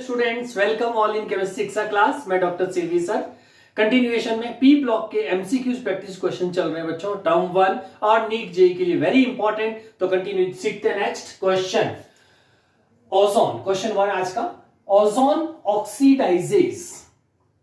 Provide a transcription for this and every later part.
Students, welcome all in chemistry शिक्षा class. मैं doctor Silvi sir. Continuation में पी ब्लॉक के एमसीक्यूज प्रैक्टिस क्वेश्चन चल रहे हैं बच्चों, टर्म 1 और नीट जेई के लिए वेरी इंपॉर्टेंट। तो कंटिन्यू सीखते हैं नेक्स्ट क्वेश्चन। ओजोन, क्वेश्चन 1 आज का। ओजोन ऑक्सीडाइजेस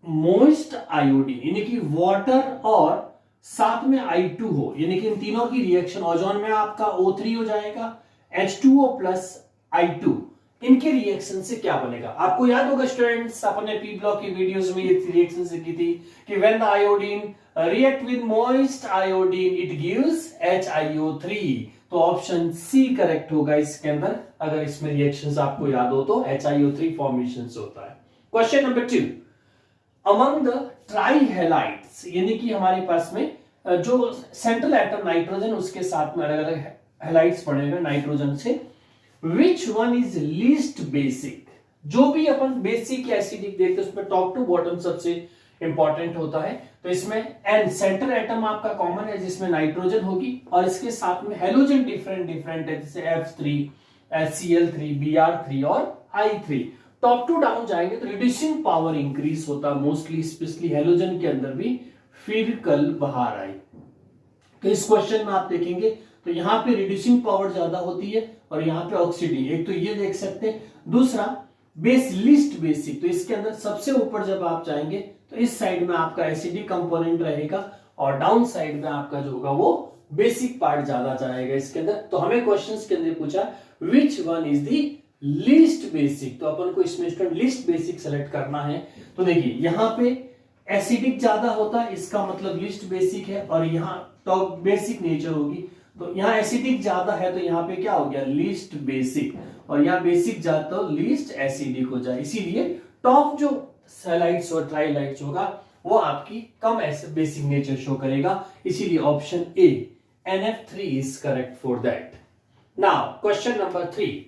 मोइस्ट आयोडीन, यानी कि वाटर और साथ में I2 हो, यानी कि इन तीनों की रिएक्शन ओजोन में आपका O3 हो जाएगा, H2O प्लस I2, इनके रिएक्शन से क्या बनेगा। आपको याद होगा स्टूडेंट्स, अपने पी ब्लॉक की वीडियोस में ये रिएक्शन सीखी थी कि when the iodine react with moist iodine it gives HiO3। तो ऑप्शन सी करेक्ट होगा इसके अंदर, अगर इसमें रिएक्शंस आपको याद हो तो HiO3 फॉर्मेशन होता है। क्वेश्चन नंबर 2, अमंग द ट्राइहेलाइड्स, यानी कि हमारे पास में जो सेंट्रल एटम नाइट्रोजन, उसके साथ में अलग अलग हेलाइड्स पड़े हुए नाइट्रोजन से, which one is least basic. जो भी अपन बेसिक या एसिडिक देखते हैं उसमें टॉप टू बॉटम सबसे इंपॉर्टेंट होता है। तो इसमें एन सेंट्रल एटम आपका कॉमन है जिसमें नाइट्रोजन होगी और इसके साथ में हेलोजन डिफरेंट डिफरेंट है, जैसे F3, Cl3, Br3 और I3। टॉप टू डाउन जाएंगे तो रिड्यूसिंग पावर इंक्रीज होता है मोस्टली, स्पेशली हेलोजन के अंदर भी। फिर कल बाहर आई तो इस क्वेश्चन में आप देखेंगे तो यहां पे रिड्यूसिंग पावर ज्यादा होती है और यहां पे ऑक्सीडेटिव, एक तो ये देख सकते हैं। दूसरा बेस लिस्ट बेसिक, तो इसके अंदर सबसे ऊपर जब आप जाएंगे तो इस साइड में आपका एसिडिक कंपोनेंट रहेगा और डाउन साइड में आपका जो होगा वो बेसिक पार्ट ज्यादा जाएगा इसके अंदर। तो हमें क्वेश्चंस के अंदर पूछा which one is the least basic, तो अपन को इसमें स्टूडेंट लीस्ट बेसिक सेलेक्ट करना है। तो देखिए यहां पे एसिडिक ज्यादा होता है, इसका मतलब लीस्ट बेसिक है, और यहाँ टॉप बेसिक नेचर होगी। तो यहाँ एसिडिक ज्यादा है तो यहाँ पे क्या हो गया, लीस्ट बेसिक, और यहाँ बेसिक ज्यादा तो लीस्ट एसिडिक हो जाए। इसीलिए टॉप जो सेलाइट्स और ट्राइलाइट्स होगा वो आपकी कम बेसिक नेचर शो करेगा, इसीलिए option A NF3 is correct for that. Now question number 3,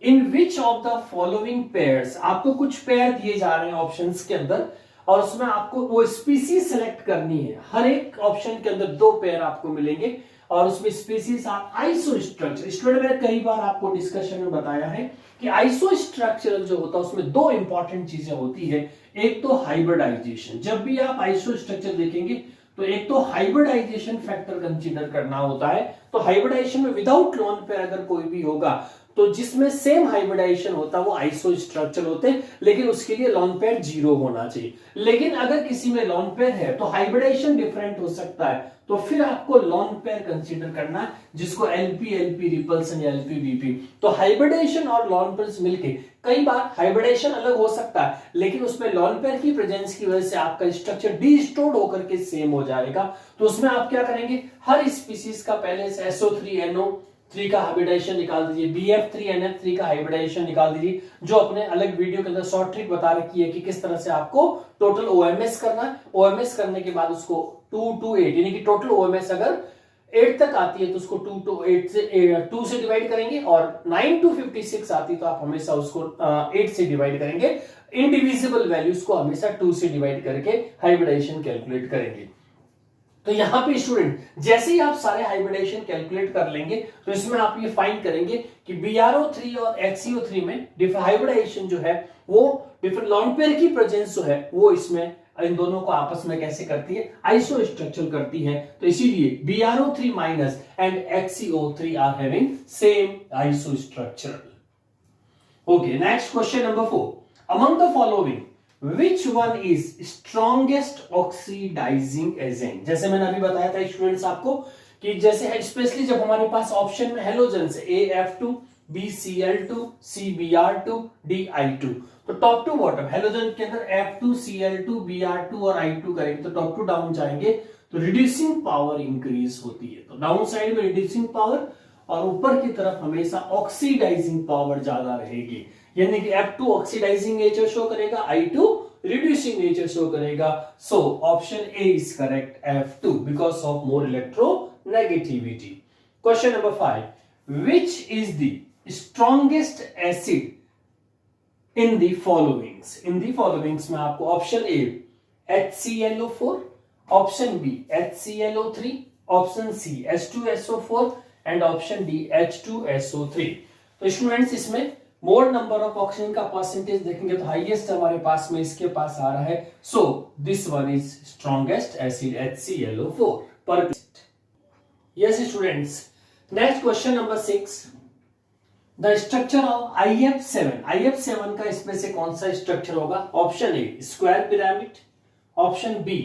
in which of the following pairs, आपको कुछ पेयर दिए जा रहे हैं ऑप्शंस के अंदर और उसमें आपको वो स्पीसीज सेलेक्ट करनी है। हर एक ऑप्शन के अंदर 2 पेयर आपको मिलेंगे और उसमें स्पीसीज आइसोस्ट्रक्चर। स्टूडेंट मैंने कई बार आपको डिस्कशन में बताया है कि आइसोस्ट्रक्चरल जो होता है उसमें 2 इंपॉर्टेंट चीजें होती है। एक तो हाइब्रिडाइजेशन, जब भी आप आइसोस्ट्रक्चर देखेंगे तो एक तो हाइब्रिडाइजेशन फैक्टर कंसीडर करना होता है। तो हाइब्रिडाइजेशन में विदाउट लोन पेयर अगर कोई भी होगा तो जिसमें सेम हाइब्रिडाइजेशन होता है वो आइसोस्ट्रक्चर होते हैं, लेकिन उसके लिए लॉन पेयर 0 होना चाहिए। लेकिन अगर किसी में लॉन पेयर है तो हाइब्रिडाइजेशन डिफरेंट हो सकता है, तो फिर आपको लॉन पेयर कंसीडर करना है, जिसको LP रिपल्सन या LP-BP। तो हाइब्रिडाइजेशन और लॉन पेयर मिलके, कई बार हाइब्रिडाइजेशन अलग हो सकता है लेकिन उसमें लॉन पेयर की प्रेजेंस की वजह से आपका स्ट्रक्चर डिस्टोर्ड होकर के सेम हो जाएगा। तो उसमें आप क्या करेंगे, हर स्पीसीज का पहले से SO3NO3 का हाइब्रिडाइजेशन निकाल दीजिए, BF3NF3 का हाइब्रिडाइजेशन निकाल दीजिए, जो अपने अलग वीडियो के अंदर शॉर्ट ट्रिक बता रखी है कि किस तरह से आपको टोटल OMS करना है। OMS करने के बाद उसको 2 to 8, यानी कि टोटल OMS अगर 8 तक आती है तो उसको 2 to 8 2 से डिवाइड करेंगे, और 9 to 56 आती तो आप हमेशा उसको 8 से डिवाइड करेंगे। इंडिविजिबल वैल्यूज को हमेशा 2 से डिवाइड करके हाइब्रिडाइजेशन कैलकुलेट करेंगे। तो यहां पे स्टूडेंट जैसे ही आप सारे हाइब्रिडाइजेशन कैलकुलेट कर लेंगे तो इसमें आप ये फाइंड करेंगे कि BrO3 और HCO3 में हाइब्रिडाइजेशन जो है वो डिफरेंट लॉन पेयर की प्रेजेंस जो है वो इसमें इन दोनों को आपस में कैसे करती है, आइसोस्ट्रक्चर करती है। तो इसीलिए BrO3 minus and HCO3 are having same isostructure. Okay, next question number 4, among the following Which one is strongest oxidizing agent। जैसे मैंने अभी बताया था स्टूडेंट्स आपको कि जैसे स्पेशली जब हमारे पास ऑप्शन में हेलोजन से AF2, BCl2, CBr2, DI2, तो टॉप टू बॉटम हेलोजन के अंदर F2, Cl2, Br2 और I2 करेंगे तो टॉप टू डाउन जाएंगे तो रिड्यूसिंग पावर इंक्रीज होती है। तो डाउन साइड में रिड्यूसिंग पावर और ऊपर की तरफ हमेशा ऑक्सीडाइजिंग पावर ज्यादा रहेगी, यानी कि F2 ऑक्सीडाइजिंग नेचर शो करेगा, I2 रिड्यूसिंग नेचर शो करेगा। So option A is correct, F2, because of more electronegativity. Question number 5, which is the strongest acid in the followings. In the followings में आपको option A HClO4, option B HClO3, option C H2SO4 and option D H2SO3। तो students इसमें more number of oxygen का percentage देखेंगे तो highest हमारे पास में इसके पास आ रहा है, so this one is strongest acid HClO4 पर। Yes students, next question number 6, the structure of IF7 का इसमें से कौन सा स्ट्रक्चर होगा? Option A square pyramid, option B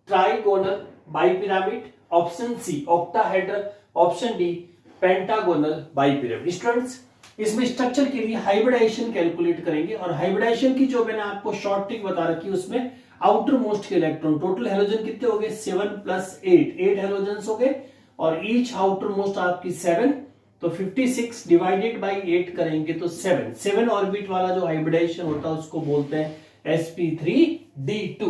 trigonal bipyramid, option C octahedral, option D pentagonal bipyramid. Students, इसमें structure के लिए हाइब्रिडाइजेशन कैलकुलेट करेंगे और हाइब्रिडाइजेशन की जो मैंने आपको शॉर्ट ट्रिक बता रखी है उसमें आउटर मोस्ट के इलेक्ट्रॉन, टोटल हेलोजन कितने हो गए? 7 + 8 हेलोजन हो गए और ईच आउटर मोस्ट आपकी 7, तो 56 डिवाइडेड बाई 8 करेंगे तो 7 ऑर्बिट वाला जो हाइब्रिडाइजेशन होता है उसको बोलते हैं sp3d2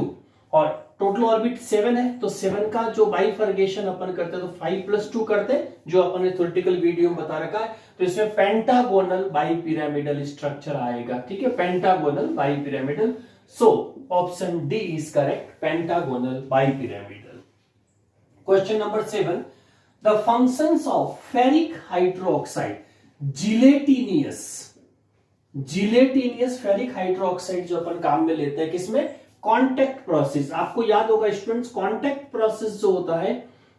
और टोटल ऑर्बिट 7 है तो 7 का जो बाइफर्गेशन अपन करते हैं तो 5 + 2 करते हैं, जो अपन ने थ्योरेटिकल वीडियो में बता रखा है। तो इसमें पेंटागोनल बाइपिरामिडल स्ट्रक्चर आएगा, ठीक है, pentagonal bipyramidal. So option D is correct, pentagonal bipyramidal. Question number 7, the functions of ferric hydroxide gelatinous ferric hydroxide जो अपन काम में लेते हैं किसमें? Contact process. आपको याद होगा स्टूडेंट्स, कांटेक्ट प्रोसेस जो होता है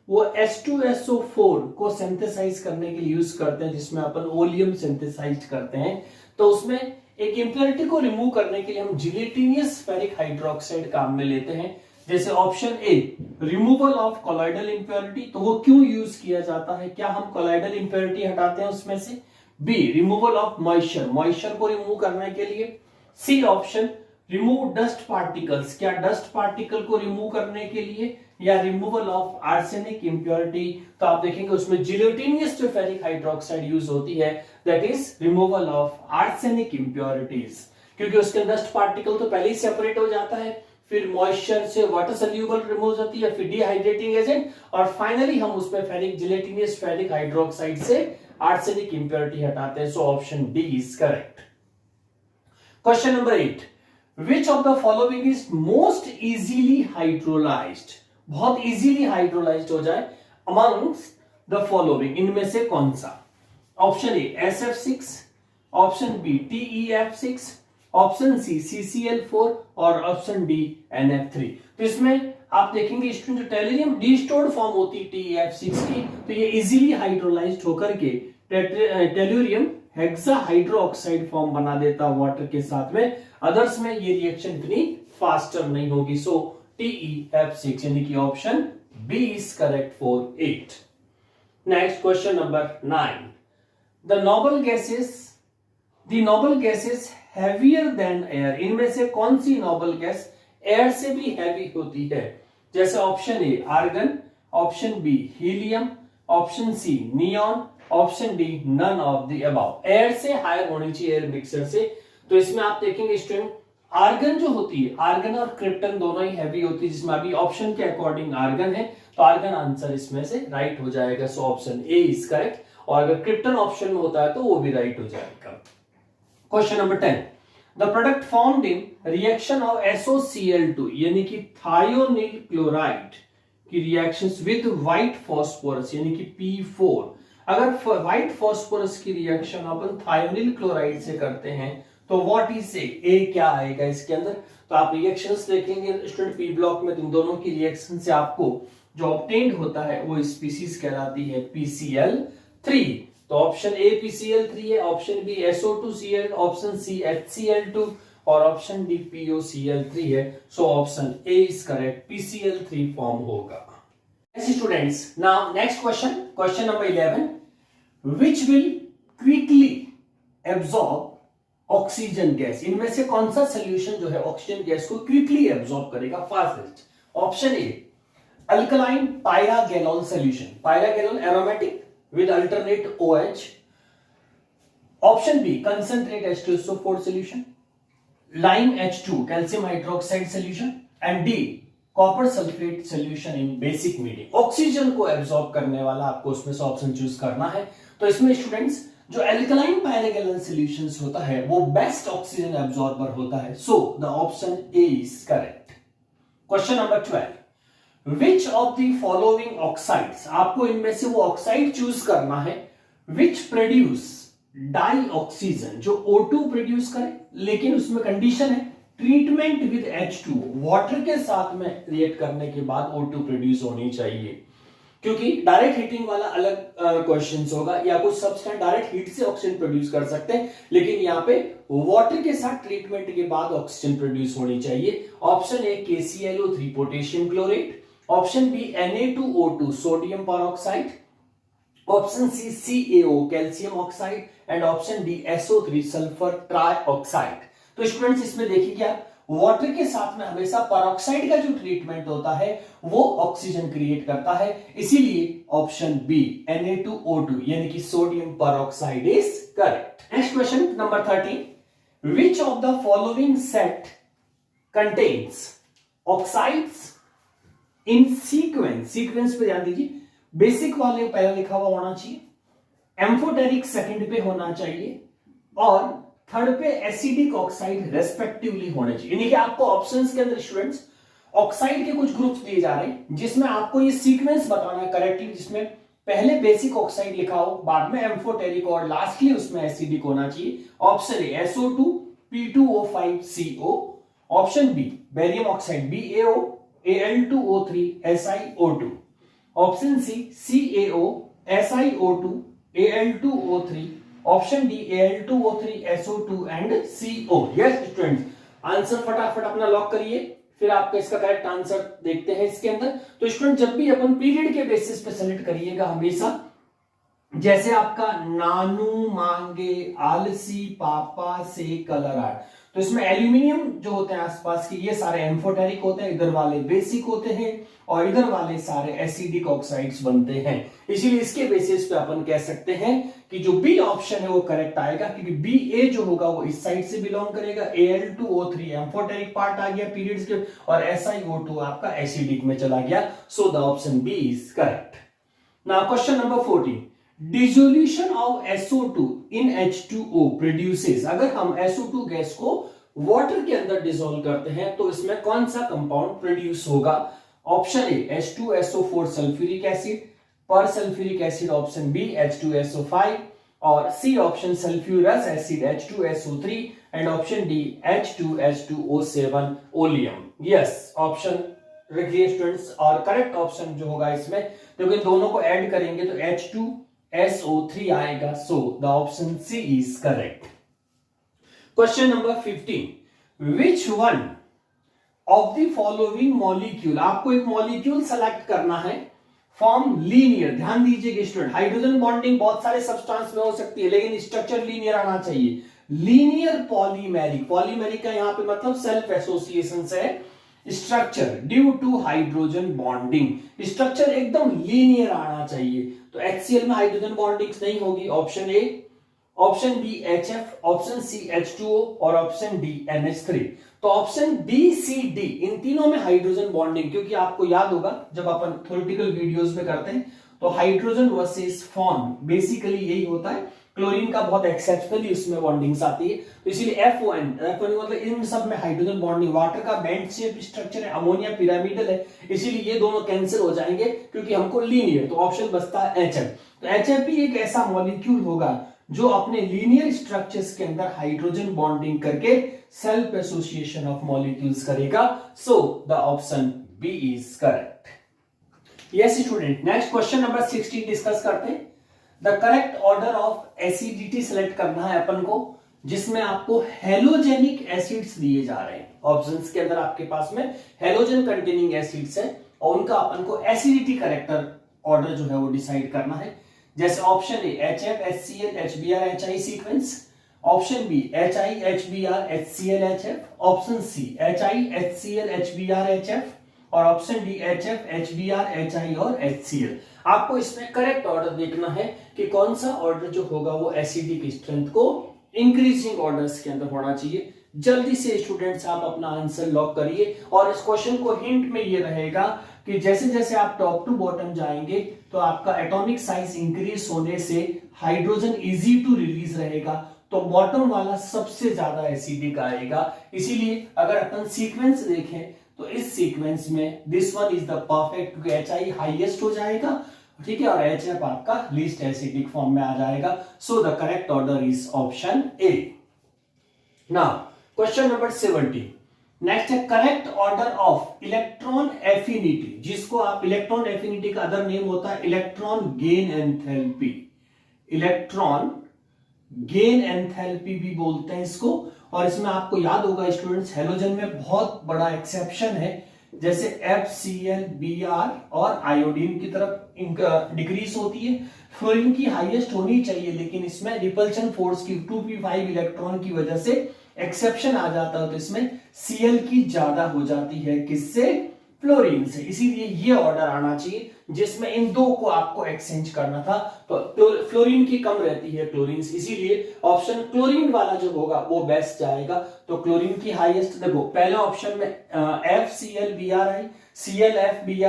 वो H2SO4 को सिंथेसाइज करने के लिए यूज करते हैं, जिसमें अपन ओलियम सिंथेसाइज करते हैं। तो उसमें एक इंप्योरिटी को रिमूव करने के लिए हम जिलेटिनियस फेरिक हाइड्रोक्साइड काम में लेते हैं। जैसे option A removal of colloidal impurity, तो वो क्यों यूज किया जाता है? क्या हम कोलॉइडल इंप्योरिटी हटाते हैं उसमें से? बी रिमूवल ऑफ मॉइस्चर को रिमूव करने के लिए। C option remove dust particles, क्या डस्ट पार्टिकल को रिमूव करने के लिए, या रिमूवल ऑफ आर्सेनिक इंप्योरिटी। तो आप देखेंगे उसमें जिलेटिनियस जो फेरिक हाइड्रोक्साइड यूज होती है that is removal of arsenic impurities, क्योंकि उसके डस्ट पार्टिकल तो पहले ही सेपरेट हो जाता है, फिर मॉइस्चर से वाटर सोल्यूबल रिमूव होती है, फिर डिहाइड्रेटिंग एजेंट, और फाइनली हम उसमें फेरिक जिलेटिनियस फेरिक हाइड्रोक्साइड से आर्सेनिक इंप्योरिटी हटाते हैं। So option D is correct. Question number 8, Which of the following is most easily hydrolyzed? बहुत इजीली हाइड्रोलाइज्ड हो जाए amongst the following, इनमें से कौन सा? Option A SF6, option B TEF6, option C CCl4 और ऑप्शन डी NF3। तो इसमें आप देखेंगे स्टूडेंट जो टेलुरियम डिस्टोर्ड फॉर्म होती है TEF6 की, तो ये इजीली हाइड्रोलाइज्ड होकर के टेलुरियम हेक्सा हाइड्रोक्साइड फॉर्म बना देता वाटर के साथ में। अदर्स में ये रिएक्शन इतनी फास्टर नहीं होगी। सो TEF6 यानी कि option B is correct for 8। Next question number 9, the noble gases heavier than air, इनमें से कौन सी नोबल गैस एयर से भी हैवी होती है? जैसे option A argon, option B helium, option C neon, option D none of the above. Air से higher होनी चाहिए, एयर मिक्सर से। तो इसमें आप देखेंगे स्टूडेंट आर्गन जो होती है, आर्गन और क्रिप्टन दोनों ही हैवी होती है, जिसमें अभी ऑप्शन के अकॉर्डिंग आर्गन है, तो आर्गन आंसर इसमें से राइट हो जाएगा। सो ऑप्शन ए इज करेक्ट, और अगर क्रिप्टन ऑप्शन में होता है तो वो भी राइट हो जाएगा। Question number 10, the product formed in reaction of SOCl2 यानी कि थायोनिल क्लोराइड की रिएक्शंस विद व्हाइट फास्फोरस यानी कि P4। अगर व्हाइट फास्फोरस की रिएक्शन अपन थायोनिल क्लोराइड से करते हैं तो व्हाट इज ए क्या आएगा इसके अंदर? तो आप रिएक्शंस देखेंगे स्टूडेंट पी ब्लॉक में, इन दोनों की रिएक्शन से आपको जो ऑब्टेन्ड होता है वो स्पीसीज कहलाती है PCl3। तो ऑप्शन ए PCl3 है, option B SO2Cl, option C HCl2 और ऑप्शन डी POCl3 है। सो option A is correct, PCl3 form होगा। Students, now next question number 11, which will quickly absorb oxygen gas, इनमें से कौन सा सोल्यूशन जो है ऑक्सीजन गैस को क्विकली एब्जॉर्ब करेगा fastest? Option A alkaline pyrogallol solution, pyrogallol aromatic with alternate OH, option B concentrate H2SO4 solution, lime H2 calcium hydroxide solution, and D copper sulphate solution in basic medium. Oxygen को absorb करने वाला आपको उसमें से option choose करना है। तो इसमें स्टूडेंट्स जो एल्कलाइन पायरागेनोल सॉल्यूशंस होता है वो बेस्ट ऑक्सीजन एब्जॉर्बर होता है। So the option A is correct. Question number 12, which of the following oxides, आपको इनमें से वो ऑक्साइड चूज करना है विच प्रोड्यूस डाई ऑक्सीजन जो O2 प्रोड्यूस करे, लेकिन उसमें कंडीशन है ट्रीटमेंट विद H2 वाटर के साथ में रिएक्ट करने के बाद O2 प्रोड्यूस होनी चाहिए, क्योंकि डायरेक्ट हीटिंग वाला अलग क्वेश्चन होगा, या कुछ सब्सटेंस डायरेक्ट हीट से ऑक्सीजन प्रोड्यूस कर सकते हैं, लेकिन यहाँ पे वाटर के साथ ट्रीटमेंट के बाद ऑक्सीजन प्रोड्यूस होनी चाहिए। Option A KClO3 potassium chlorate, option B Na2O2 sodium peroxide, option C CaO calcium oxide and option D SO3 sulphur trioxide. तो स्टूडेंट्स इसमें देखिए आप, वाटर के साथ में हमेशा परऑक्साइड का जो ट्रीटमेंट होता है वो ऑक्सीजन क्रिएट करता है, इसीलिए ऑप्शन बी Na2O2 यानी कि sodium peroxide is correct. Next question number 13, which of the following set contains oxides in sequence, sequence पे ध्यान दीजिए, बेसिक वाले पहला लिखा हुआ होना चाहिए, एम्फोटेरिक सेकंड पे होना चाहिए और थर्ड पे एसिडिक ऑक्साइड रेस्पेक्टिवली होने चाहिए। यानी कि आपको ऑप्शंस के अंदर स्टूडेंट्स ऑक्साइड के कुछ ग्रुप्स दिए जा रहे हैं जिसमें आपको ये सीक्वेंस बताना है करेक्टली, जिसमें पहले बेसिक ऑक्साइड लिखा हो, बाद में एम्फोटेरिक और लास्टली उसमें एसिडिक होना चाहिए। Option A SO2 P2O5CO, option B barium oxide BaO Al2O3 SiO2, option C CaO SiO2 Al2O3, option D Al2O3 SO2 and CO। Yes students, answer फटाफट अपना लॉक करिए, फिर आपका इसका करेक्ट आंसर देखते हैं इसके अंदर। तो स्टूडेंट जब भी अपन पीरियड के बेसिस पे सेलेक्ट करिएगा हमेशा, जैसे आपका नानू मांगे आलसी पापा से कलर आर्ट, तो इसमें एल्यूमिनियम जो होते हैं आसपास के ये सारे एम्फोटेरिक होते हैं, इधर वाले बेसिक होते हैं और इधर वाले सारे एसिडिक ऑक्साइड्स बनते हैं, इसीलिए इसके बेसिस पे अपन कह सकते हैं कि जो बी ऑप्शन है वो करेक्ट आएगा, क्योंकि BA जो होगा वो इस साइड से बिलोंग करेगा, Al2O3 एम्फोटेरिक पार्ट आ गया पीरियड्स के और SiO2 आपका एसिडिक में चला गया, so the option B is correct. Now question number 14, dissolution of SO2 in H2O produces, अगर हम SO2 गैस को वाटर के अंदर डिसॉल्व करते हैं तो इसमें कौन सा कंपाउंड प्रोड्यूस होगा? Option A H2SO4 sulphuric acid, पर sulphuric acid option B H2SO5 और C option sulphurous acid H2SO3 and option D H2H2O7 oleum. Yes option रखिए स्टूडेंट्स, और करेक्ट ऑप्शन जो होगा इसमें, क्योंकि दोनों को ऐड करेंगे तो H2SO3 आएगा, so the option C is correct. Question number 15, which one of the following molecule, आपको एक मॉलिक्यूल सेलेक्ट करना है, फॉर्म लीनियर, ध्यान दीजिएगा स्टूडेंट, हाइड्रोजन बॉन्डिंग बहुत सारे सब्सटेंस में हो सकती है लेकिन स्ट्रक्चर लीनियर आना चाहिए, लीनियर पॉलीमेरिक, पॉलीमेरिक का यहां पे मतलब सेल्फ एसोसिएशन से structure due to hydrogen bonding, structure एकदम लीनियर आना चाहिए, तो HCl में हाइड्रोजन बॉन्डिंग्स नहीं होगी, option A, option B HF, option C H2O और ऑप्शन डी NH3, तो ऑप्शन बी सी डी इन तीनों में हाइड्रोजन बॉन्डिंग, क्योंकि आपको याद होगा जब अपन थ्योरेटिकल वीडियोस में करते हैं तो हाइड्रोजन वर्सेस फॉर्म बेसिकली यही होता है, क्लोरीन का बहुत एक्सेप्शनली उसमें बॉन्डिंग्स आती है, तो इसीलिए FON मतलब इन सब में हाइड्रोजन बॉन्डिंग, वाटर का बैंड शेप स्ट्रक्चर है, अमोनिया पिरामिडल है, इसीलिए ये दोनों कैंसिल हो जाएंगे क्योंकि हमको लीनियर, तो ऑप्शन बचता है HF। तो HF भी एक ऐसा मॉलिक्यूल होगा जो अपने लीनियर स्ट्रक्चर्स के अंदर हाइड्रोजन बॉन्डिंग करके सेल्फ एसोसिएशन ऑफ मॉलिक्यूल्स करेगा, so the option B is correct. Yes student, next question number 16 discuss करते हैं। The correct order of acidity select करना है अपन को, जिसमें आपको हेलोजेनिक एसिड्स दिए जा रहे हैं, ऑप्शंस के अंदर आपके पास में हेलोजन कंटेनिंग एसिड्स है और उनका अपन को एसिडिटी करेक्टर ऑर्डर जो है वो डिसाइड करना है, जैसे option A HF HCl HBr HI sequence, option B HI HBr HCl HF, option C HI HCl HBr HF और option D HF HBr HI और HCl। आपको इसमें करेक्ट ऑर्डर देखना है कि कौन सा ऑर्डर जो होगा वो एसिडिक स्ट्रेंथ को इंक्रीजिंग ऑर्डर्स के अंदर होना चाहिए। जल्दी से स्टूडेंट्स आप अपना आंसर लॉक करिए, और इस क्वेश्चन को हिंट में ये रहेगा कि जैसे जैसे आप टॉप टू बॉटम जाएंगे तो आपका एटॉमिक साइज इंक्रीज होने से हाइड्रोजन इजी टू रिलीज रहेगा, तो बॉटम वाला सबसे ज्यादा एसिडिक आएगा। इसीलिए अगर अपन सीक्वेंस देखें तो इस सीक्वेंस में this one is the perfect, क्योंकि HI हाईएस्ट हो जाएगा, ठीक है, और HF आपका लीस्ट एसिडिक फॉर्म में आ जाएगा। So the correct order is option A. Now question number 70, next है correct order of electron affinity, जिसको आप इलेक्ट्रॉन एफिनिटी का अदर नेम होता है electron gain enthalpy, electron gain enthalpy भी बोलते हैं इसको। और इसमें आपको याद होगा स्टूडेंट्स, हेलोजन में बहुत बड़ा एक्सेप्शन है, जैसे FCl, Br और आयोडीन की तरफ इनका डिक्रीज होती है। फ्लोरीन की हाईएस्ट होनी चाहिए, लेकिन इसमें रिपल्शन फोर्स की 2p5 इलेक्ट्रॉन की वजह से एक्सेप्शन आ जाता है, तो इसमें Cl की ज्यादा हो जाती है, किससे? फ्लोरीन से। इसीलिए ये ऑर्डर आना चाहिए जिसमें इन दो को आपको एक्सचेंज करना था, तो फ्लोरीन की कम रहती है क्लोरीन से, इसीलिए ऑप्शन क्लोरीन वाला जो होगा वो बेस्ट जाएगा। तो क्लोरीन की हाईएस्ट देखो, पहले ऑप्शन में FCl-Bri, ClF-Bri,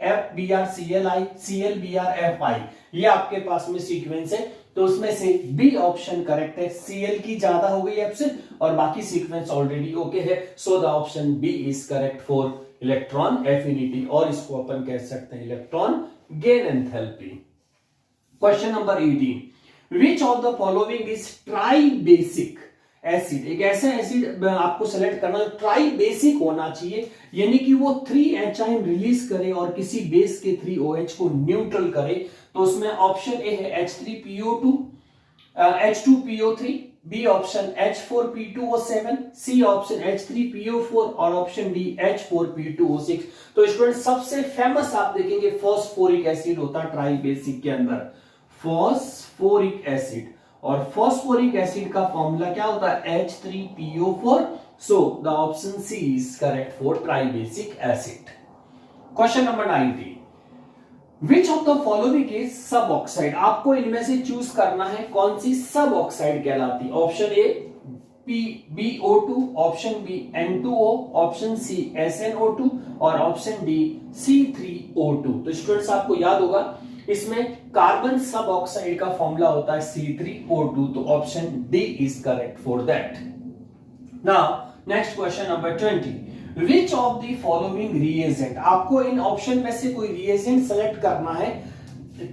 F-Br-Cli, Cl-Br-Fi, ये आपके पास में सीक्वेंस है, तो उसमें से बी ऑप्शन करेक्ट है। Cl की ज्यादा हो गई F से, और बाकी सीक्वेंस ऑलरेडी ओके है। So the option B is correct for electron affinity, और इसको अपन कह सकते हैं electron gain enthalpy. Question number 18, which of the following is tribasic acid? एक ऐसा एसिड आपको सेलेक्ट करना है ट्राई बेसिक होना चाहिए, यानी कि वो 3 एचाइन रिलीज करे और किसी बेस के 3 OH को न्यूट्रल करे। तो उसमें ऑप्शन ए है H3PO2, H2PO3, B option H4P2O7, C option H3PO4 और ऑप्शन डी H4P2O6। तो स्टूडेंट सबसे फेमस आप देखेंगे फॉस्फोरिक एसिड होता है ट्राई बेसिक के अंदर, फॉस्फोरिक एसिड, और फॉस्फोरिक एसिड का फॉर्मूला क्या होता है? H3PO4। So the option C is correct for tribasic acid. Question number 19, which of the following is suboxide? आपको इनमें से चूज करना है कौन सी सब ऑक्साइड कहलाती है। Option A BO2, option B N2O, option C SNO2 और ऑप्शन डी C3O2। तो स्टूडेंट्स आपको याद होगा इसमें कार्बन सब ऑक्साइड का फॉर्मूला होता है C3O2, तो option D is correct for that. Now next question number 20, which of the following reagent? आपको इन ऑप्शन में से कोई रिएजेंट सेलेक्ट करना है,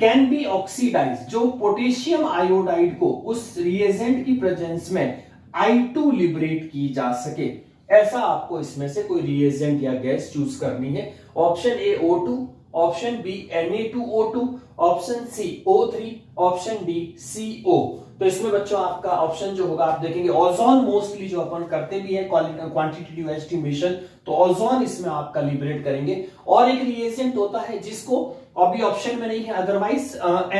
कैन बी ऑक्सीडाइज, जो पोटेशियम आयोडाइड को उस रिएजेंट की प्रेजेंस में I2 लिबरेट की जा सके, ऐसा आपको इसमें से कोई रिएजेंट या गैस चूज करनी है। Option A O2, option B Na2O2, option C O3, option D CO। तो इसमें बच्चों आपका ऑप्शन जो होगा आप देखेंगे ओजोन, मोस्टली जो अपन करते भी है क्वांटिटेटिव एस्टिमेशन, तो ओजोन इसमें आपका लिबरेट करेंगे। और एक रिएजेंट होता है जिसको अभी ऑप्शन में नहीं है, अदरवाइज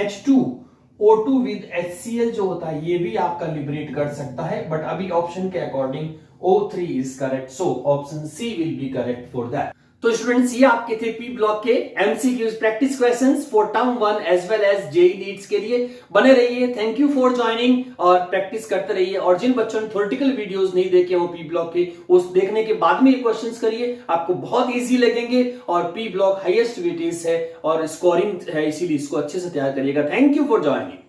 H2O2 विद HCl जो होता है ये भी आपका लिबरेट कर सकता है, बट अभी ऑप्शन के according O3 is correct, so option C will be correct for that. तो स्टूडेंट्स ये आपके थे पी ब्लॉक के MCQs practice questions for term 1 as well as JEE NEETs के लिए। बने रहिए, थैंक यू फॉर ज्वाइनिंग, और प्रैक्टिस करते रहिए। और जिन बच्चों ने थ्योरेटिकल वीडियोस नहीं देखे हो पी ब्लॉक के, उस देखने के बाद में ये क्वेश्चंस करिए, आपको बहुत इजी लगेंगे। और पी ब्लॉक हाईएस्ट वेटेज है और स्कोरिंग है, इसीलिए इसको अच्छे से तैयार करिएगा। Thank you for joining.